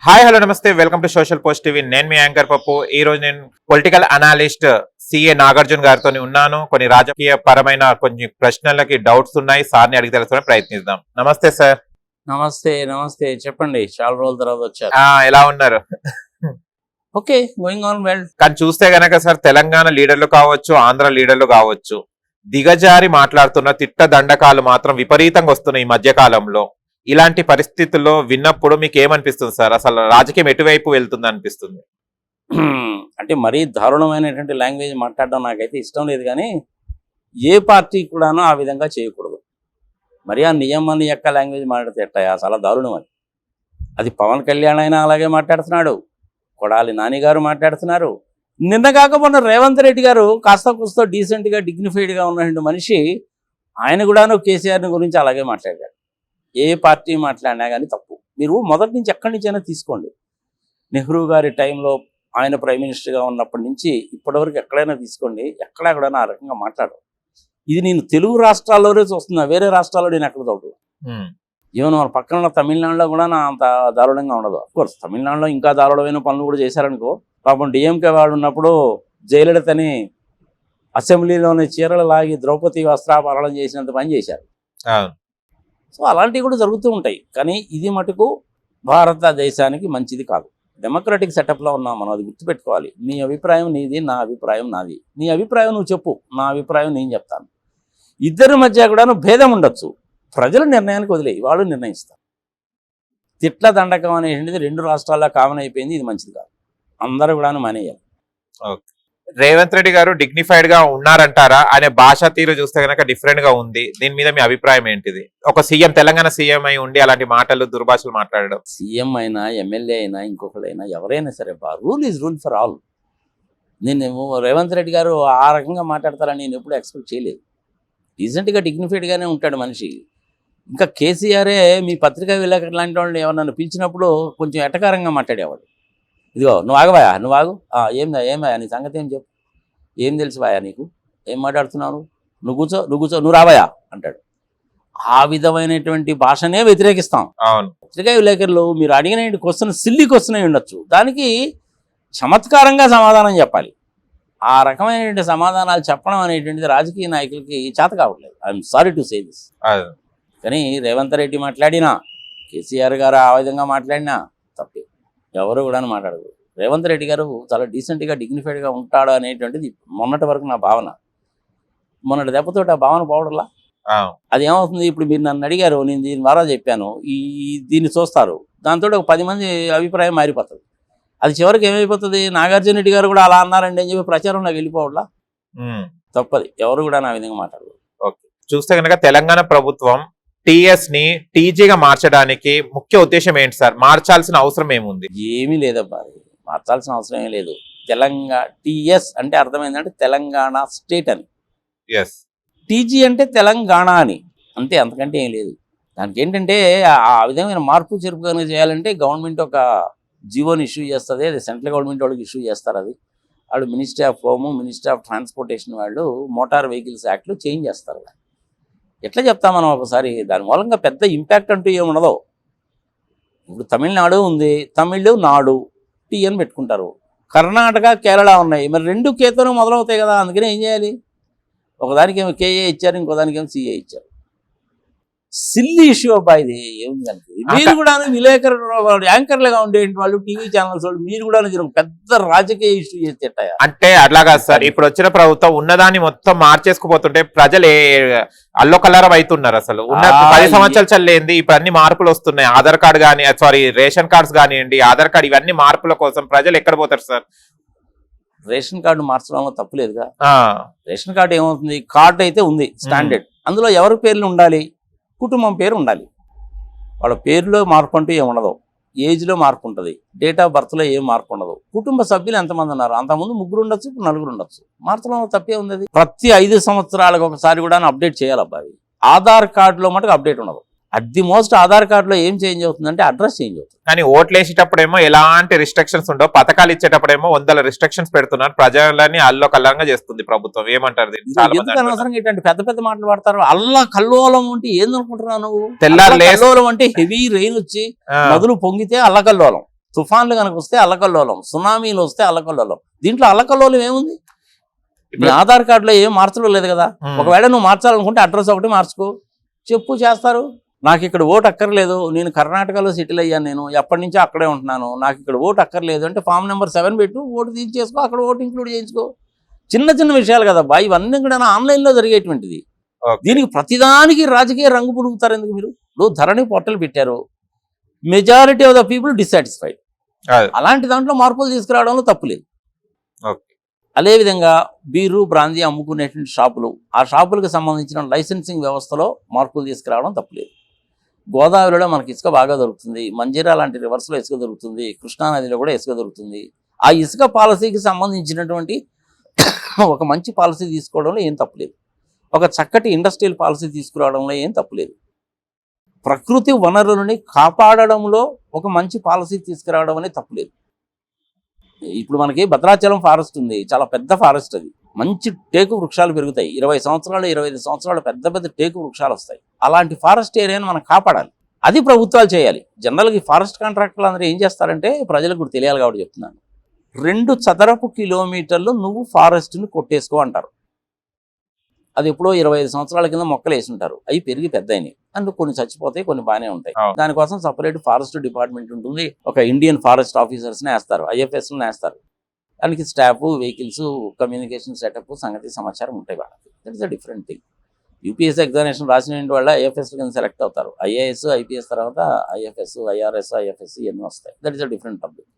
Hi hello నమస్తే welcome to social post TV. నేను మీ యాంకర్ పప్పు. ఈ రోజు నేను పొలిటికల్ అనాలిస్ట్ సిఏ నాగార్జున గారితో ఉన్నాను. కొన్ని రాజకీయ పరమైన కొన్ని ప్రశ్నలకి డౌట్స్ ఉన్నాయి, సార్ని అడిగి తెలుసుకునే ప్రయత్నిద్దాం. నమస్తే సార్. నమస్తే నమస్తే చెప్పండి, చాలా రోజుల తర్వాత వచ్చారు. ఎలా ఉన్నారు? Okay, going on well. కానీ చూస్తే గనక సార్, తెలంగాణ లీడర్లు కావచ్చు, ఆంధ్ర లీడర్లు కావచ్చు, దిగజారి మాట్లాడుతున్న తిట్ట దండకాలు మాత్రం విపరీతంగా వస్తున్నాయి ఈ మధ్య కాలంలో. ఇలాంటి పరిస్థితుల్లో విన్నప్పుడు మీకు ఏమనిపిస్తుంది సార్? అసలు రాజకీయం ఎటువైపు వెళ్తుంది అనిపిస్తుంది? అంటే మరీ దారుణమైనటువంటి లాంగ్వేజ్ మాట్లాడడం నాకైతే ఇష్టం లేదు, కానీ ఏ పార్టీ కూడాను ఆ విధంగా చేయకూడదు. మరి ఆ నియమాన్ని యొక్క లాంగ్వేజ్ మాట్లాడితే ఎట్టాయా? చాలా దారుణం అది. అది పవన్ కళ్యాణ్ అయినా అలాగే మాట్లాడుతున్నాడు, కొడాలి నాని గారు మాట్లాడుతున్నారు. నిన్న కాకపోయినా రేవంత్ రెడ్డి గారు కాస్త కూస్తో డీసెంట్గా డిగ్నిఫైడ్గా ఉన్నటువంటి మనిషి, ఆయన కూడాను కేసీఆర్ని గురించి అలాగే మాట్లాడారు. ఏ పార్టీ మాట్లాడినా కానీ తప్పు. మీరు మొదటి నుంచి ఎక్కడి నుంచైనా తీసుకోండి, నెహ్రూ గారి టైంలో ఆయన ప్రైమ్ మినిస్టర్గా ఉన్నప్పటి నుంచి ఇప్పటివరకు ఎక్కడైనా తీసుకోండి, ఎక్కడెక్కడైనా ఆ రకంగా మాట్లాడరు. ఇది నేను తెలుగు రాష్ట్రాల్లోనే చూస్తున్నా, వేరే రాష్ట్రాల్లో నేను ఎక్కడ చూడదు. ఈవెన్ మన పక్కన ఉన్న తమిళనాడులో కూడా అంత దారుణంగా ఉండదు. అఫ్కోర్స్ తమిళనాడులో ఇంకా దారుణమైన పనులు కూడా చేశారనుకో. పాపం డిఎంకే వాడు ఉన్నప్పుడు జయలలితని అసెంబ్లీలోని చీరలు లాగి ద్రౌపది వస్త్రాపహరణం చేసినంత పని చేశారు. సో అలాంటివి కూడా జరుగుతూ ఉంటాయి. కానీ ఇది మటుకు భారతదేశానికి మంచిది కాదు. డెమోక్రటిక్ సెటప్లో ఉన్నాం మనం, అది గుర్తుపెట్టుకోవాలి. నీ అభిప్రాయం నీది, నా అభిప్రాయం నాది. నీ అభిప్రాయం నువ్వు చెప్పు, నా అభిప్రాయం నేను చెప్తాను. ఇద్దరి మధ్య కూడా భేదం ఉండొచ్చు, ప్రజల నిర్ణయానికి వదిలేయి, వాళ్ళు నిర్ణయిస్తారు. తిట్ల దండకం అనేటువంటిది రెండు రాష్ట్రాల్లో కామన్ అయిపోయింది. ఇది మంచిది కాదు, అందరూ కూడా మానేయాలి. రేవంత్ రెడ్డి గారు డిగ్నిఫైడ్ గా ఉన్నారంటారా? ఆయన భాషా తీరు చూస్తే కనుక డిఫరెంట్ గా ఉంది. దీని మీద మీ అభిప్రాయం ఏంటిది? ఒక సీఎం, తెలంగాణ సీఎం అయి ఉండి అలాంటి మాటలు, దుర్భాషలు మాట్లాడడం. సీఎం అయినా, ఎమ్మెల్యే అయినా, ఇంకొకరైనా, ఎవరైనా సరే rule is rule for all. నేను రేవంత్ రెడ్డి గారు ఆ రకంగా మాట్లాడతారని నేను ఎప్పుడు ఎక్స్పెక్ట్ చేయలేదు. రీసెంట్గా డిగ్నిఫైడ్గానే ఉంటాడు మనిషి. ఇంకా కేసీఆరే మీ పత్రికా విలేకరు లాంటి వాళ్ళని ఎవరన్నా పిలిచినప్పుడు కొంచెం ఎటకారంగా మాట్లాడేవాడు. ఇదిగో నువ్వు ఆగవాయా, నువ్వు ఆగు, ఏమయ్యా నీ సంగతి ఏం చెప్పు, ఏం తెలుసు వాయా నీకు, ఏం మాట్లాడుతున్నావు, నువ్వు కూర్చో, నువ్వు రావాయా అంటాడు. ఆ విధమైనటువంటి భాషనే వ్యతిరేకిస్తాం. పత్రికా విలేకరులు మీరు అడిగిన క్వశ్చన్ సిల్లీ క్వశ్చన్ అయి ఉండొచ్చు, దానికి చమత్కారంగా సమాధానం చెప్పాలి. ఆ రకమైనటువంటి సమాధానాలు చెప్పడం అనేటువంటిది రాజకీయ నాయకులకి చేత కావట్లేదు. I'm sorry to say this. కానీ రేవంత్ రెడ్డి మాట్లాడినా, కేసీఆర్ గారు ఆ విధంగా మాట్లాడినా తప్పే, ఎవరు కూడా మాట్లాడదు. రేవంత్ రెడ్డి గారు చాలా డీసెంట్గా డిగ్నిఫైడ్గా ఉంటాడు అనేటువంటిది మొన్నటి వరకు నా భావన. మొన్నటి దెబ్బతో ఆ భావన పోవడంలా అది ఏమవుతుంది? ఇప్పుడు మీరు నన్ను అడిగారు, నేను దీని ద్వారా చెప్పాను, దీన్ని చూస్తారు, దాంతో ఒక 10 మంది అభిప్రాయం మారిపోతుంది. అది చివరికి ఏమైపోతుంది? నాగార్జున రెడ్డి గారు కూడా అలా అన్నారండి అని చెప్పి ప్రచారంలోకి వెళ్ళిపోవట్లా. తప్పది, ఎవరు కూడా నా విధంగా మాట్లాడదు. ఓకే, చూస్తే కనుక తెలంగాణ ప్రభుత్వం టీఎస్ ని టీజీగా మార్చడానికి ముఖ్య ఉద్దేశం ఏంటి సార్? మార్చాల్సిన అవసరం ఏముంది? ఏమీ లేదబ్బా, మార్చాల్సిన అవసరం ఏమీ లేదు. తెలంగాణ టీఎస్ అంటే అర్థమైందంటే తెలంగాణ స్టేట్ అని, టీజీ అంటే తెలంగాణ అని, అంతే, అంతకంటే ఏం లేదు. దానికి ఏంటంటే ఆ విధమైన మార్పు చెరుపు కనుక చేయాలంటే గవర్నమెంట్ ఒక జీవోని ఇష్యూ చేస్తుంది. అది సెంట్రల్ గవర్నమెంట్ వాళ్ళకి ఇష్యూ చేస్తారు. అది వాళ్ళు ministry of home, ministry of transportation వాళ్ళు మోటార్ వెహికల్స్ యాక్ట్లో చేంజ్ చేస్తారు. ఎట్లా చెప్తాం మనం ఒకసారి? దాని మూలంగా పెద్ద ఇంపాక్ట్ అంటూ ఏముండదు. ఇప్పుడు తమిళనాడు ఉంది, తమిళ్ నాడు టీ అని పెట్టుకుంటారు. కర్ణాటక, కేరళ ఉన్నాయి, మరి 2 కేతోనే మొదలవుతాయి కదా. అందుకనే ఏం చేయాలి? ఒకదానికేమో కేఏ ఇచ్చారు, ఇంకో దానికేమో సిఏ ఇచ్చారు. సిల్లీ ఇష్యూ అబ్బా ఇది. ఏముంది కనుక మీరు కూడా విలేకరు యాంకర్లుగా ఉండే వాళ్ళు, టీవీ ఛానల్స్ వాళ్ళు, మీరు కూడా పెద్ద రాజకీయ ఇష్యూ చేస్తే అంటే అట్లాగా సార్. ఇప్పుడు వచ్చిన ప్రభుత్వం ఉన్నదాన్ని మొత్తం మార్చేసుకుపోతుంటే ప్రజలు అల్లో కలరం అవుతున్నారు. అసలు ఉన్న 10 సంవత్సరాలు చల్లేంది ఇప్పుడు అన్ని మార్పులు వస్తున్నాయి. ఆధార్ కార్డు కానీ, రేషన్ కార్డ్స్ కానివ్వండి, ఆధార్ కార్డు, ఇవన్నీ మార్పుల కోసం ప్రజలు ఎక్కడ పోతారు సార్? రేషన్ కార్డు మార్చడంలో తప్పులేదుగా. రేషన్ కార్డు ఏమవుతుంది? కార్డు అయితే ఉంది స్టాండర్డ్, అందులో ఎవరి పేర్లు ఉండాలి? కుటుంబం పేరు ఉండాలి. వాళ్ళ పేరులో మార్పు అంటూ ఏముండదు, ఏజ్లో మార్పు ఉంటుంది, డేట్ ఆఫ్ బర్త్లో ఏం మార్పు ఉండదు. కుటుంబ సభ్యులు ఎంతమంది ఉన్నారు? అంతకుముందు 3 ఉండొచ్చు, ఇప్పుడు 4 ఉండొచ్చు. మార్చడంలో తప్పే ఉంది. ప్రతి 5 సంవత్సరాలకు ఒకసారి కూడా అప్డేట్ చేయాలి అబ్బాయి. ఆధార్ కార్డులో మటుకు అప్డేట్ ఉండదు. అట్ ది మోస్ట్ ఆధార్ కార్డులో ఏం చేంజ్ అవుతుందంటే అడ్రస్ చేంజ్ అవుతుంది. కానీ ఓట్లు వేసేటప్పుడేమో ఎలాంటి రిస్ట్రిక్షన్స్ ఉండవు, పథకాలు ఇచ్చేటప్పుడేమో 100 రిస్ట్రిక్షన్స్ పెడుతున్నారు. ప్రజలని అల్లో కల్లంగా చేస్తుంది ప్రభుత్వం. ఏమంటారు? అనవసరంగా ఇట్లాంటి పెద్ద పెద్ద మాటలు పడతారు. అల్లా కల్లోలం అంటే ఏందనుకుంటున్నావు నువ్వు? తెల్లారలేం అంటే హెవీ రెయిన్ వచ్చి నదులు పొంగితే అల్లకల్లోలం, తుఫాన్లు కనుక వస్తే అల్లకల్లోలం, సునామీలు వస్తే అల్లకల్లోలం. దీంట్లో అల్లకల్లోలం ఏముంది? నీ ఆధార్ కార్డులో ఏం మార్చడం లేదు కదా. ఒకవేళ నువ్వు మార్చాలనుకుంటే అడ్రస్ ఒకటి మార్చుకో, చెప్పు, చేస్తారు. నాకు ఇక్కడ ఓటు అక్కర్లేదు, నేను కర్ణాటకలో సెటిల్ అయ్యాను, నేను ఎప్పటి నుంచో అక్కడే ఉంటున్నాను, నాకు ఇక్కడ ఓటు అక్కర్లేదు అంటే ఫామ్ నెంబర్ 7 పెట్టు, ఓటు తీసేసుకో, అక్కడ ఓటు ఇంక్లూడ్ చేయించుకో. చిన్న చిన్న విషయాలు కదబ్బా ఇవన్నీ కూడా ఆన్లైన్లో జరిగేటువంటిది. దీనికి ప్రతిదానికి రాజకీయ రంగు పులుగుతారు ఎందుకు మీరు? ఇప్పుడు ధరణి పోర్టల్ పెట్టారు, majority of the people dissatisfied. అలాంటి దాంట్లో మార్పులు తీసుకురావడంలో తప్పులేదు. అదేవిధంగా బీరు బ్రాందీ అమ్ముకునేటువంటి షాపులు, ఆ షాపులకు సంబంధించిన లైసెన్సింగ్ వ్యవస్థలో మార్పులు తీసుకురావడం తప్పులేదు. గోదావరిలో మనకి ఇసుక బాగా దొరుకుతుంది, మంజీరా లాంటి రివర్స్లో ఇసుక దొరుకుతుంది, కృష్ణానదిలో కూడా ఇసుక దొరుకుతుంది. ఆ ఇసుక పాలసీకి సంబంధించినటువంటి ఒక మంచి పాలసీ తీసుకోవడంలో ఏం తప్పులేదు. ఒక చక్కటి ఇండస్ట్రియల్ పాలసీ తీసుకురావడంలో ఏం తప్పులేదు. ప్రకృతి వనరులని కాపాడడంలో ఒక మంచి పాలసీ తీసుకురావడం అనేది తప్పులేదు. ఇప్పుడు మనకి భద్రాచలం ఫారెస్ట్ ఉంది, చాలా పెద్ద ఫారెస్ట్, అది మంచి టేకు వృక్షాలు పెరుగుతాయి, 20 సంవత్సరాలు 25 సంవత్సరాలు పెద్ద పెద్ద టేకు వృక్షాలు వస్తాయి. అలాంటి ఫారెస్ట్ ఏరియాని మనం కాపాడాలి, అది ప్రభుత్వాలు చేయాలి. జనరల్గా ఫారెస్ట్ కాంట్రాక్టర్లు అందరూ ఏం చేస్తారంటే, ప్రజలకు కూడా తెలియాలి కాబట్టి చెప్తున్నాను, 2 చదరపు కిలోమీటర్లు నువ్వు ఫారెస్ట్ని కొట్టేసుకో అంటారు. అది ఎప్పుడో 25 సంవత్సరాల కింద మొక్కలు వేసి ఉంటారు, అవి పెరిగి పెద్ద అయినాయి, అందుకు కొన్ని చచ్చిపోతాయి, కొన్ని బాగానే ఉంటాయి. దానికోసం సపరేట్ ఫారెస్ట్ డిపార్ట్మెంట్ ఉంటుంది, ఒక ఇండియన్ ఫారెస్ట్ ఆఫీసర్స్ని వేస్తారు, ఐఎఫ్ఎస్ని వేస్తారు. దానికి స్టాఫ్, వెహికల్స్, కమ్యూనికేషన్ సెటప్, సంగతి సమాచారం ఉంటాయి వాళ్ళకి. That is a different thing. UPSC examination రాసిన వాళ్ళ ఐఎఫ్ఎస్ కింద సెలెక్ట్ అవుతారు. ఐఏఎస్, ఐపీఎస్ తర్వాత ఐఎఫ్ఎస్, ఐఆర్ఎస్, ఐఎఫ్ఎస్ ఇవన్నీ వస్తాయి. That is a different topic.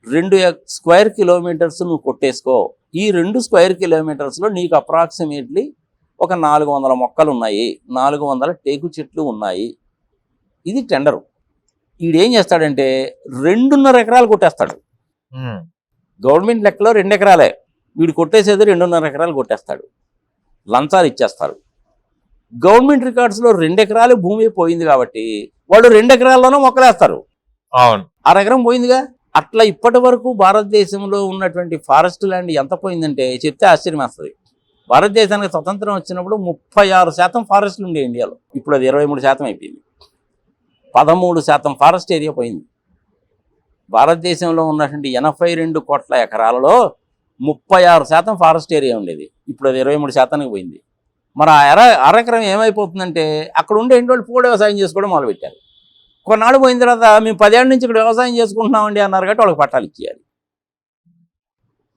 2 square kilometres నువ్వు కొట్టేసుకో. ఈ 2 స్క్వేర్ కిలోమీటర్స్లో నీకు అప్రాక్సిమేట్లీ ఒక 400 మొక్కలు ఉన్నాయి, 400 టేకు చెట్లు ఉన్నాయి. ఇది టెండరు. వీడేం చేస్తాడంటే 2.5 ఎకరాలు కొట్టేస్తాడు. గవర్నమెంట్ లెక్కలో 2 ఎకరాలే, వీడు కొట్టేసేది 2.5 ఎకరాలు కొట్టేస్తాడు. లంచాలు ఇచ్చేస్తారు. గవర్నమెంట్ రికార్డ్స్లో 2 ఎకరాలు భూమి పోయింది కాబట్టి వాళ్ళు 2 ఎకరాల్లోనూ మొక్కలేస్తారు. అవును, 1/2 ఎకరం పోయిందిగా. అట్లా ఇప్పటి వరకు భారతదేశంలో ఉన్నటువంటి ఫారెస్ట్ ల్యాండ్ ఎంత పోయిందంటే చెప్తే ఆశ్చర్యం వేస్తుంది. భారతదేశానికి స్వతంత్రం వచ్చినప్పుడు 36% ఫారెస్ట్లు ఉండే ఇండియాలో, ఇప్పుడు అది 23% అయిపోయింది. 13% ఫారెస్ట్ ఏరియా పోయింది. భారతదేశంలో ఉన్నటువంటి 82 కోట్ల ఎకరాలలో 36% ఫారెస్ట్ ఏరియా ఉండేది, ఇప్పుడు అది 23%కి పోయింది. మరి ఆ అరెకరం ఏమైపోతుందంటే అక్కడ ఉండే వాళ్ళు పూడ వ్యవసాయం చేసుకోవడం మొదలుపెట్టారు. కొన్నాళ్ళు పోయిన తర్వాత మేము 10 ఏళ్ళ నుంచి ఇక్కడ వ్యవసాయం చేసుకుంటున్నామండి అన్నారు కాబట్టి వాళ్ళకి పట్టాలు ఇచ్చేయాలి.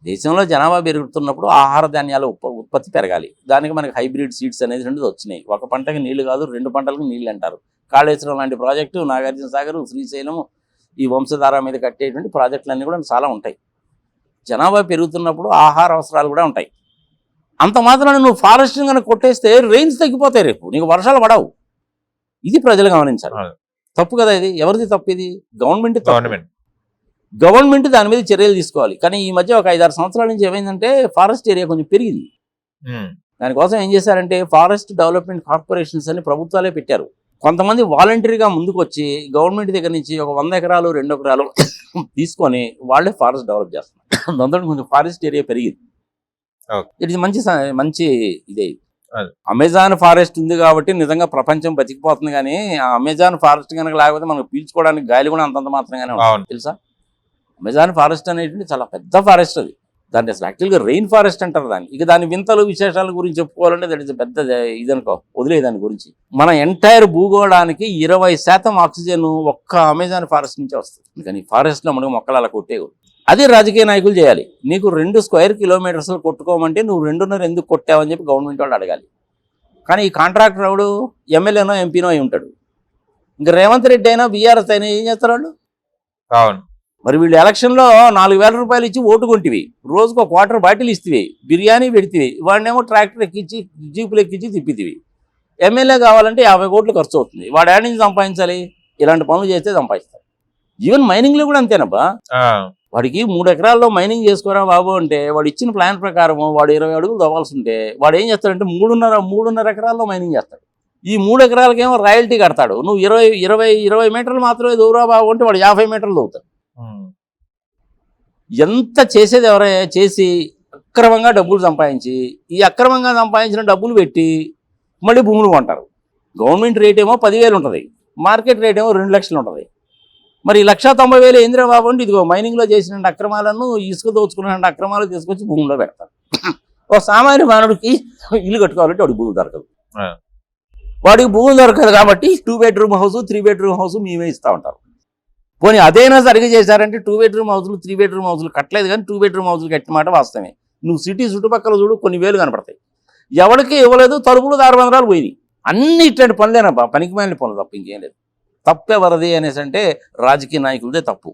దేశంలో జనాభా పెరుగుతున్నప్పుడు ఆహార ధాన్యాల ఉత్పత్తి పెరగాలి. దానికి మనకి హైబ్రిడ్ సీడ్స్ అనేది 2 వచ్చినాయి. ఒక పంటకి నీళ్లు కాదు, 2 పంటలకు నీళ్ళు అంటారు. కాళేశ్వరం లాంటి ప్రాజెక్టు, నాగార్జున సాగర్, శ్రీశైలం, ఈ వంశధార మీద కట్టేటువంటి ప్రాజెక్టులన్నీ కూడా చాలా ఉంటాయి. జనాభా పెరుగుతున్నప్పుడు ఆహార అవసరాలు కూడా ఉంటాయి. అంత మాత్రాన నువ్వు ఫారెస్ట్ కనుక కొట్టేస్తే రెయిన్స్ తగ్గిపోతాయి, రేపు నీకు వర్షాలు పడవు. ఇది ప్రజలు గమనించాలి. తప్పు కదా ఇది. ఎవరిది తప్పు ఇది? గవర్నమెంట్ దాని మీద చర్యలు తీసుకోవాలి. కానీ ఈ మధ్య ఒక 5-6 సంవత్సరాల నుంచి ఏమైందంటే ఫారెస్ట్ ఏరియా కొంచెం పెరిగింది. దానికోసం ఏం చేశారంటే ఫారెస్ట్ డెవలప్మెంట్ కార్పొరేషన్స్ అని ప్రభుత్వాలే పెట్టారు. కొంతమంది వాలంటరీగా ముందుకు వచ్చి గవర్నమెంట్ దగ్గర నుంచి ఒక 100 ఎకరాలు 2 ఎకరాలు తీసుకొని వాళ్ళే ఫారెస్ట్ డెవలప్ చేస్తున్నారు. దాంతో కొంచెం ఫారెస్ట్ ఏరియా పెరిగింది. ఇది మంచి ఇదే. అమెజాన్ ఫారెస్ట్ ఉంది కాబట్టి నిజంగా ప్రపంచం బతికిపోతుంది. కానీ ఆ అమెజాన్ ఫారెస్ట్ కనుక లేకపోతే మనకు పీల్చుకోవడానికి గాలి కూడా అంతంత మాత్రంగానే ఉంటుంది, తెలుసా? అమెజాన్ ఫారెస్ట్ అనేది చాలా పెద్ద ఫారెస్ట్. అది దాన్ని అసలు యాక్చువల్గా రెయిన్ ఫారెస్ట్ అంటారు దాన్ని. ఇక దాని వింతలు విశేషాల గురించి చెప్పుకోవాలంటే దట్ ఇస్ పెద్ద ఇదనుకో, వదిలే దాని గురించి. మన ఎంటైర్ భూగోళానికి 20% ఆక్సిజన్ ఒక్క అమెజాన్ ఫారెస్ట్ నుంచే వస్తుంది. కానీ ఫారెస్ట్లో మనకు మొక్కలు అలా కొట్టేవు. అది రాజకీయ నాయకులు చేయాలి. నీకు 2 స్క్వేర్ కిలోమీటర్స్ కొట్టుకోమంటే నువ్వు 2.5 ఎందుకు కొట్టావని చెప్పి గవర్నమెంట్ వాళ్ళు అడగాలి. కానీ ఈ కాంట్రాక్టర్ ఎవడు? ఎమ్మెల్యేనో ఎంపీనో అయి ఉంటాడు. ఇంకా రేవంత్ రెడ్డి అయినా బీఆర్ఎస్ అయినా ఏం చేస్తారు వాళ్ళు? అవును. మరి వీళ్ళు ఎలక్షన్లో 4,000 రూపాయలు ఇచ్చి ఓటు కొంటివి, రోజుకు 1 క్వార్టర్ బాటిల్ ఇస్తేవి, బిర్యానీ పెడితివి, వాడినేమో ట్రాక్టర్ ఎక్కించి జీపులు ఎక్కించి తిప్పితివి. ఎమ్మెల్యే కావాలంటే 50 కోట్లు ఖర్చు అవుతుంది. వాడు ఏడ నుంచి సంపాదించాలి? ఇలాంటి పనులు చేస్తే సంపాదిస్తారు. ఈవెన్ మైనింగ్లో కూడా అంతేనబ్బా. వాడికి 3 ఎకరాల్లో మైనింగ్ చేసుకోరా బాబు అంటే వాడు ఇచ్చిన ప్లాన్ ప్రకారం వాడు 20 అడుగులు తవ్వాల్సి ఉంటే వాడు ఏం చేస్తాడంటే 3.5 ఎకరాల్లో మైనింగ్ చేస్తాడు. ఈ 3 ఎకరాలకేమో రాయల్టీ కడతాడు. నువ్వు 20 మీటర్లు మాత్రమే దూరా బాబు అంటే వాడు 50 మీటర్లు దవ్వుతాడు. ఎంత చేసేది ఎవరైనా చేసి అక్రమంగా డబ్బులు సంపాదించి ఈ అక్రమంగా సంపాదించిన డబ్బులు పెట్టి మళ్ళీ భూములు కొంటారు. గవర్నమెంట్ రేట్ ఏమో 10,000 ఉంటుంది, మార్కెట్ రేట్ ఏమో 2 లక్షలు ఉంటుంది. మరి 1,90,000 ఏంద్రా బాబు అంటే ఇదిగో మైనింగ్లో చేసిన అక్రమాలను ఇసుక దోచుకున్న అక్రమాలు తీసుకొచ్చి భూమిలో పెడతారు. ఒక సామాన్య మానవుడికి ఇల్లు కట్టుకోవాలంటే వాడికి భూమి దొరకదు. వాడికి భూమి దొరకదు కాబట్టి 2 bedroom హౌస్ 3 bedroom హౌస్ మేమే ఇస్తూ ఉంటారు. పోనీ అదైనా సరిగ్గా చేశారంటే 2 bedroom హౌస్లు 3 bedroom హౌస్లు కట్టలేదు కానీ 2 bedroom హౌస్లు కట్టిన మాట వాస్తవమే. నువ్వు సిటీ చుట్టుపక్కల చూడు కొన్ని వేలు కనపడతాయి. ఎవరికి ఇవ్వలేదు, తలుపులు దారబంధరాలు పోయినాయి. అన్ని ఇట్లాంటి పనులేనబ్బా, పనికిమాలిన పనులు తప్ప ఇంకేం లేదు. తప్పెవరది అనేసి అంటే రాజకీయ నాయకులదే తప్పు.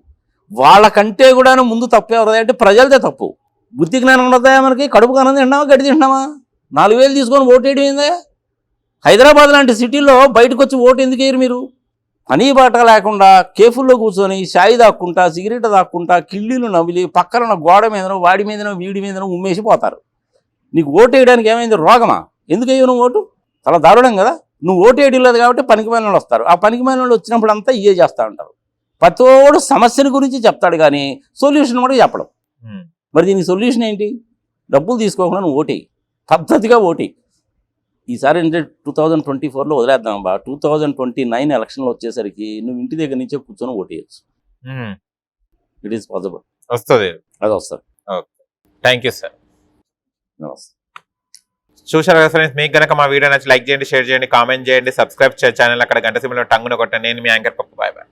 వాళ్ళకంటే కూడా ముందు తప్పెవరది అంటే ప్రజలదే తప్పు. బుద్ధి జ్ఞానం ఉండదా మనకి? కడుపు కానం తింటున్నామా, గడి తింటున్నామా? 4,000 తీసుకొని ఓటు వేయడం ఏందే? హైదరాబాద్ లాంటి సిటీలో బయటకు వచ్చి ఓటు ఎందుకు వేయరు మీరు? పని బాట లేకుండా కేఫుల్లో కూర్చొని షాయి దాక్కుంటా, సిగరెట్ దాక్కుంటా, కిళ్ళీలు నవ్విలి పక్కన గోడ మీదనో వాడి మీదనో వీడి మీదనో ఉమ్మేసిపోతారు. నీకు ఓటు వేయడానికి ఏమైంది? రోగమా? ఎందుకు వేయవు నువ్వు ఓటు? చాలా దారుణం కదా. నువ్వు ఓటు వేయడం లేదు కాబట్టి పనికిమాలిన వాళ్ళు వస్తారు. ఆ పనికిమాలిన వాళ్ళు వచ్చినప్పుడు అంతా ఇవే చేస్తూ ఉంటారు. ప్రతోడు సమస్యల గురించి చెప్తాడు కానీ సొల్యూషన్ కూడా చెప్పడం. మరి దీనికి సొల్యూషన్ ఏంటి? డబ్బులు తీసుకోకుండా నువ్వు ఓటేయి, పద్ధతిగా ఓటేయి. ఈసారి అంటే 2024లో వదిలేద్దాం బా. 2029 ఎలక్షన్లు వచ్చేసరికి నువ్వు ఇంటి దగ్గర నుంచే కూర్చొని ఓటేయచ్చు. It is possible. వస్తుంది, అది వస్తుంది. Thank you sir. చూశారు కదా ఫ్రెండ్స్, మీకు కనుక మా వీడియో నచ్చి లైక్ చేయండి, షేర్ చేయండి, కామెంట్ చేయండి, సబ్స్క్రైబ్ ఛానల్ అక్కడ గంట సింబల్ టంగున కొట్టండి. నేను మీ యాంకర్ పప్పు. Bye bye.